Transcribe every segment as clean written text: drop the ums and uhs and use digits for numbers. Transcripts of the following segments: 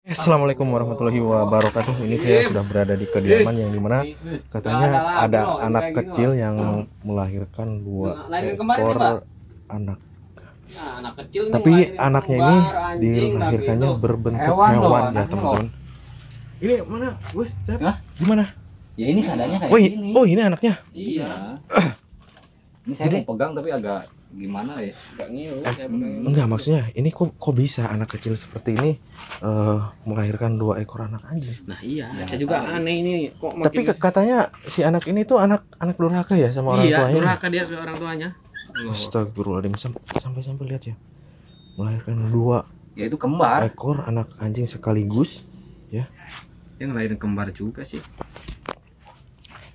Assalamualaikum warahmatullahi wabarakatuh. Ini saya sudah berada di kediaman yang dimana katanya ada anak kecil yang melahirkan dua ekor anak. Tapi anaknya ini dilahirkannya berbentuk hewan ya teman-teman. Ini mana Gus? Gimana? Ya ini keadaannya kayak gini. Oh ini anaknya. Iya. Ini saya mau pegang tapi agak gimana ya? Agak ngilu. Enggak, maksudnya ini kok bisa anak kecil seperti ini melahirkan dua ekor anak anjing. Nah iya, Ya, saya juga aneh ini kok makin. Tapi katanya si anak ini tuh anak durhaka ya sama orang tuanya. Iya, durhaka dia ke orang tuanya. Astagfirullahaladzim, sampai lihat ya, melahirkan dua Ya itu kembar. ekor anak anjing sekaligus ya. Yang lain kembar juga sih.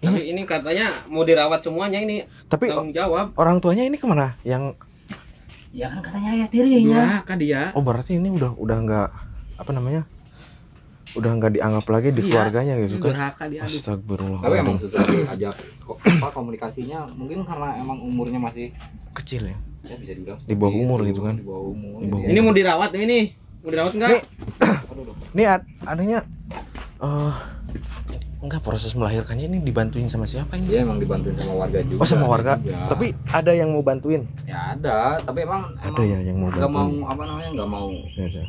Tapi ini katanya mau dirawat semuanya ini. Tapi Tanggung jawab. orang tuanya ini kemana? Yang Ya kan katanya ayah tirinya. Durhaka dia. oh berarti ini udah nggak apa namanya? Udah nggak dianggap lagi di Iya, keluarganya gitu kan? Durhaka dia. Aduh. Tapi emang Astagfirullahaladzim, susah diajak apa komunikasinya mungkin karena emang umurnya masih kecil ya. ya bisa dibilang Di bawah umur gitu kan? Di bawah umur. Di bawah Ini mau dirawat ini. Mau dirawat enggak? Ini adanya enggak, proses melahirkannya ini dibantuin sama siapa ini? Dia emang dibantuin sama warga juga. Oh sama warga. Juga. Tapi ada yang mau bantuin? Ya ada, tapi emang Ada ya yang mau nggak mau bantuin. apa namanya nggak mau Biasa.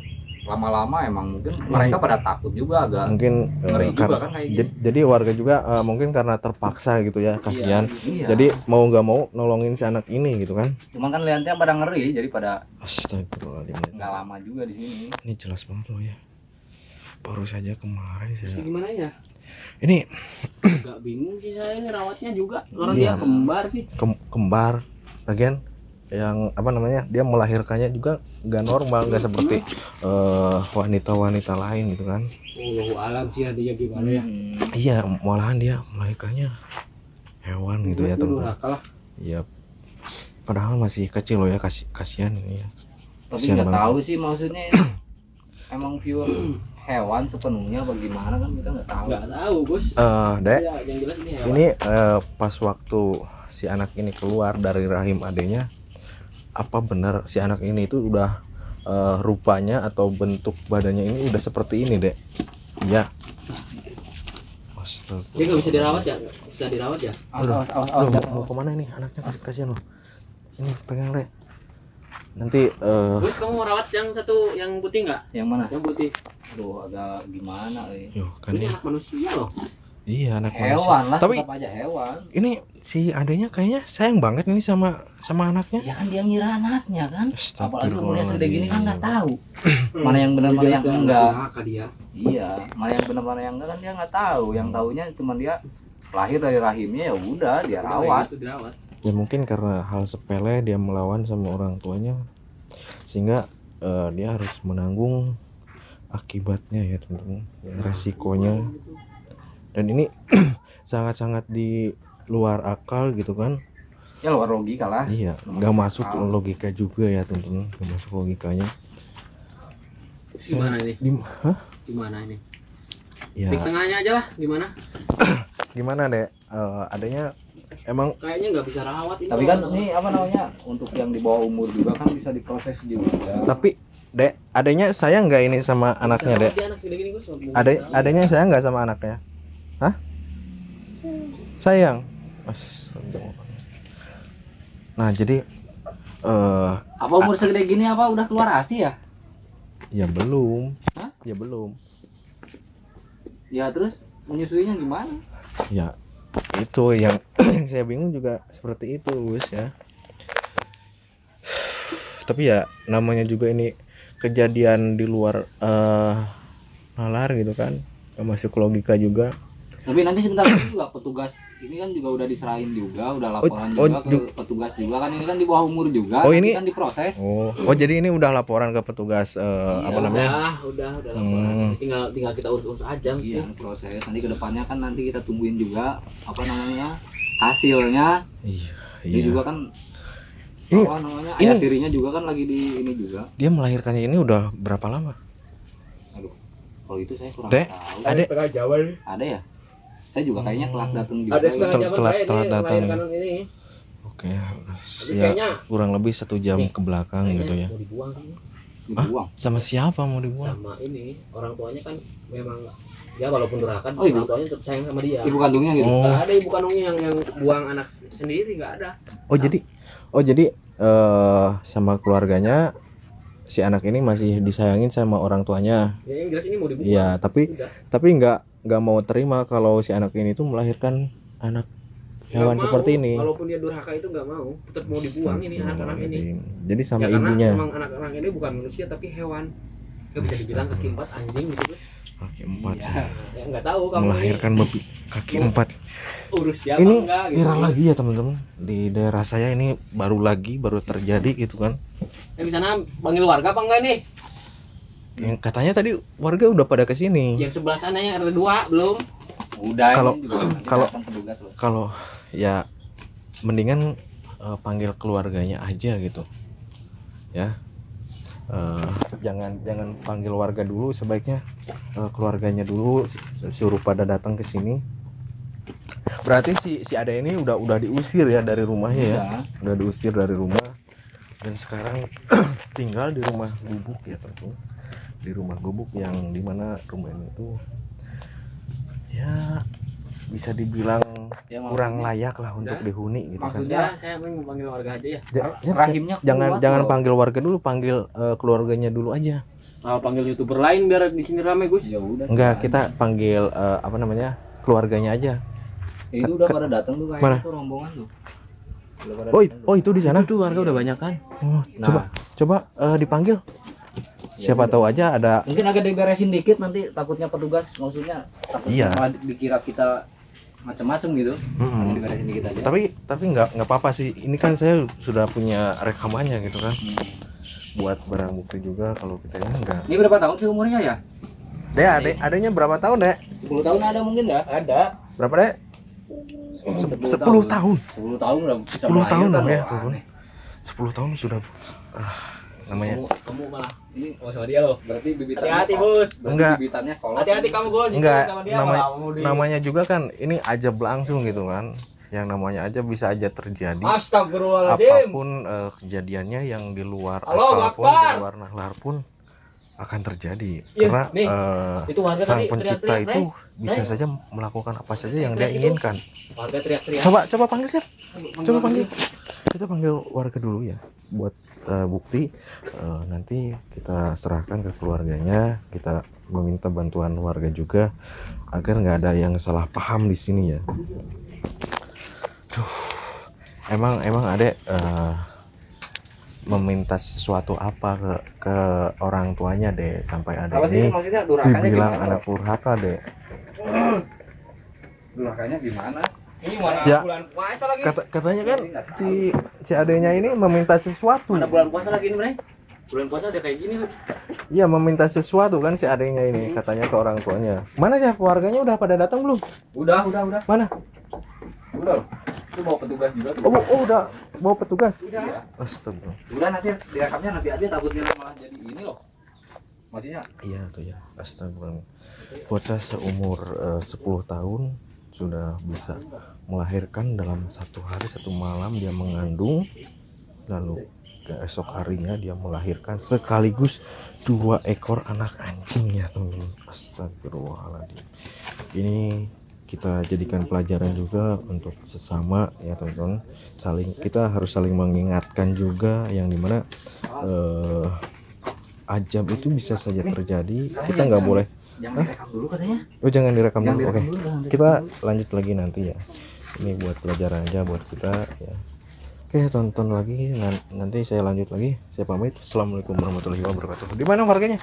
lama-lama emang mungkin mereka pada takut juga agak Mungkin ngeri juga karena kan kayak gitu. jadi warga juga mungkin karena terpaksa gitu ya, kasihan. Iya. Jadi mau nggak mau nolongin si anak ini gitu kan? Cuman kan lihatnya pada ngeri jadi pada Astagfirullahaladzim. nggak lama juga di sini. Ini jelas banget loh ya. Baru saja kemarin saya. Gimana ya? Ini Agak bingung sih saya ini rawatnya juga. Orang Iya. dia kembar sih. kembar, lagian yang apa namanya, dia melahirkannya juga nggak normal, nggak seperti wanita-wanita lain gitu kan? Allahu alam sih dia gimana ya. Iya, malahan dia melahirkannya hewan gitu ya teman-teman. Durhaka lah. Iya. Padahal masih kecil loh ya, kasihan ini ya. Tapi Kasihan nggak banget. tahu sih maksudnya ini emang pure hewan sepenuhnya bagaimana kan kita nggak tahu. Enggak tahu, Gus. Dek, Ya, yang jelas ini hewan. ini pas waktu si anak ini keluar dari rahim adenya, apa benar si anak ini itu udah rupanya atau bentuk badannya ini udah seperti ini, Dek? Iya. Astaga. Dia nggak bisa dirawat ya? Bisa dirawat ya? Awas. Loh, mau kemana nih anaknya? Kasihan loh. Ini pegang, Dek. Nanti Gus, kamu mau rawat yang satu yang putih nggak? Yang mana? Yang putih. Aduh agak gimana Yo, kan Ini ini anak manusia loh. iya anak hewan manusia. lah, Tapi tetap aja hewan. ini si adenya kayaknya sayang banget nih sama anaknya. Ya kan dia ngira anaknya kan. Apalagi umurnya segede gini kan nggak tahu mana yang benar mana yang enggak. Durhaka dia. Iya, mana yang benar mana yang enggak kan dia nggak tahu. Yang taunya cuma dia lahir dari rahimnya ya udah dia rawat. Itu dirawat. Ya mungkin karena hal sepele dia melawan sama orang tuanya, sehingga dia harus menanggung akibatnya ya teman-teman, resikonya. Dan ini sangat-sangat di luar akal gitu kan? Ya luar logika lah. Iya, nggak masuk logika juga ya teman-teman, nggak masuk logikanya. Gimana ini? Hah? Gimana ini? Ya Di tengahnya aja lah, gimana? gimana deh? Adanya emang Kayaknya nggak bisa rawat ini. Tapi kan ini apa namanya untuk yang di bawah umur juga kan bisa diproses juga. tapi Dek, adanya saya nggak ini sama anaknya, Dek. Dia anak segede gini, Gus. Adanya saya nggak sama anaknya. Hah? Sayang. Nah, jadi Apa umur segede gini apa udah keluar ASI ya? ya belum. Hah? Ya belum. Ya terus menyusuinya gimana? Ya itu yang saya bingung juga seperti itu, Gus ya. Tapi ya namanya juga ini kejadian di luar nalar gitu kan. Gak masuk logika juga. Tapi nanti sebentar lagi juga petugas ini kan juga udah diserahin juga, udah laporan juga ke petugas juga kan ini kan di bawah umur juga. Oh, nanti ini kan diproses. Oh jadi ini udah laporan ke petugas apa namanya? Udah laporan. Tinggal kita urus aja sih. Iya, proses. Nanti kedepannya kan nanti kita tungguin juga apa namanya hasilnya. Iya. Ini juga kan Ini- apa namanya ini- ayah tirinya juga kan lagi di ini juga. Dia melahirkannya ini udah berapa lama? Aduh, kalau itu saya kurang Dek, tahu. Ada Jawa nih. Ada ya? Saya juga kayaknya telat datang juga. Ada setengah jam Telat ini datang. melahirkan ini. Oke, Tapi ya kayaknya kurang lebih 1 jam Nih, ke belakang gitu ya. mau dibuang sih. dibuang. Sama siapa mau dibuang? Sama ini orang tuanya kan memang ya walaupun durhaka Oh, ibu. orang tuanya tetap sayang sama dia. Ibu kandungnya gitu. Oh. Nggak ada ibu kandungnya yang buang anak sendiri, nggak ada. Oh jadi sama keluarganya si anak ini masih disayangin sama orang tuanya. Ya yang jelas ini mau dibuang. Iya, tapi Udah. nggak mau terima kalau si anak ini tuh melahirkan anak hewan Nggak seperti mau, ini. Walaupun dia durhaka itu nggak mau, tetap mau dibuang ini anak-anak ini. Jadi sama Ya karena ibunya. emang anak-anak ini bukan manusia tapi hewan. Nggak bisa dibilang kaki 4 anjing gitu. Kaki 4 Iya. Ya nggak tahu kamu melahirkan babi kaki 4. ini urus dia apa Ini enggak gitu. viral lagi ya teman-teman. Di daerah saya ini baru terjadi gitu kan. Yang di sana panggil warga apa enggak nih? Yang katanya tadi warga udah pada kesini. Yang sebelah sana yang RT 2 belum. Udah Kalau- ini juga nanti kalau- datang petugas loh. Kalau ya mendingan panggil keluarganya aja gitu ya. Jangan panggil warga dulu, sebaiknya keluarganya dulu suruh pada datang ke sini. Berarti si Ade ini udah diusir ya dari rumahnya ya. Udah diusir dari rumah dan sekarang tinggal di rumah gubuk ya tentu. Di rumah gubuk yang dimana rumah ini tuh ya bisa dibilang Ya, kurang maksudnya- layak lah untuk dihuni gitu kan. Maksudnya- Ya, saya mau panggil warga aja ya. rahimnya kuat Jangan loh. panggil warga dulu, panggil keluarganya dulu aja. Panggil YouTuber lain biar di sini rame, Gus. Ya udah. Enggak, kita panggil keluarganya aja. Itu udah pada datang tuh Mana? kayaknya tuh rombongan tuh. Udah pada Oh, datang tuh. itu di sana. Itu warga udah banyak kan? Oh, Nah. coba dipanggil. Ya Siapa udah. tahu aja ada. Mungkin agak diberesin dikit nanti takutnya petugas maksudnya takutnya Iya. malah dikira kita macam-macam gitu. Mm-mm. Agak diberesin dikit aja. Tapi nggak apa-apa sih. Ini kan saya sudah punya rekamannya gitu kan. Buat barang bukti juga kalau kita ini enggak. Ini berapa tahun sih umurnya ya? Adanya berapa tahun, Dek? 10 tahun ada mungkin ya? Ada. Berapa, Dek? 10 tahun. 10 tahun udah bisa 10 tahun melahirkan loh ya, loh. turun. Aneh. 10 tahun sudah namanya. Kamu malah ini sama dia loh. Berarti bibitannya Hati-hati, kolot. Bos. Berarti Enggak. bibitannya kolot. Hati-hati kamu, Gus. Enggak, Sama dia namanya juga kan ini aja langsung gitu kan. Yang namanya aja bisa aja terjadi. Astagfirullahaladzim. Apapun kejadiannya yang di luar Allahu akal pun, Akbar. di luar nalar pun akan terjadi. Iya, Karena nih. Itu warga sang tadi pencipta teriak-teriak, itu Rey. bisa Rey. saja melakukan apa saja yang dia Rey, itu. inginkan. Warga teriak-teriak. Coba panggil siapa? Coba panggil. Kita panggil warga dulu ya buat bukti. Nanti kita serahkan ke keluarganya. Kita meminta bantuan warga juga agar nggak ada yang salah paham di sini ya. Duh, emang Adek meminta sesuatu apa ke orang tuanya deh sampai Adek Apa sih ini maksudnya durhakanya dibilang gimana? anak durhaka deh. Durhakanya gimana? Ini mana Ya. bulan puasa lagi? Katanya kan si adenya ini meminta sesuatu. Mana bulan puasa lagi nih, Bre? Bulan puasa udah kayak gini. Iya, meminta sesuatu kan si adenya ini katanya ke orang tuanya. Mana ya keluarganya udah pada datang belum? Udah. Mana? Udah. Itu bawa petugas juga tuh. Oh udah bawa petugas. Udah. Astaga. Udah nanti direkamnya nanti aja takutnya malah jadi ini loh. Maksudnya Iya tuh ya. Astaga. Bocah seumur 10 tahun sudah bisa melahirkan dalam satu hari satu malam dia mengandung, lalu esok harinya dia melahirkan sekaligus 2 ekor anak anjing ya teman-teman. Astagfirullahaladzim. Ini kita jadikan pelajaran juga untuk sesama ya teman-teman. Kita harus saling mengingatkan juga yang dimana ajab itu bisa saja terjadi. Kita nggak boleh. jangan direkam dulu katanya. Oh jangan direkam Jangan dulu. Oke. direkam dulu, jangan direkam Kita dulu. lanjut lagi nanti ya. Ini buat pelajaran aja buat kita ya. Oke, tonton lagi nanti saya lanjut lagi. Saya pamit. Assalamualaikum warahmatullahi wabarakatuh. Di mana warganya?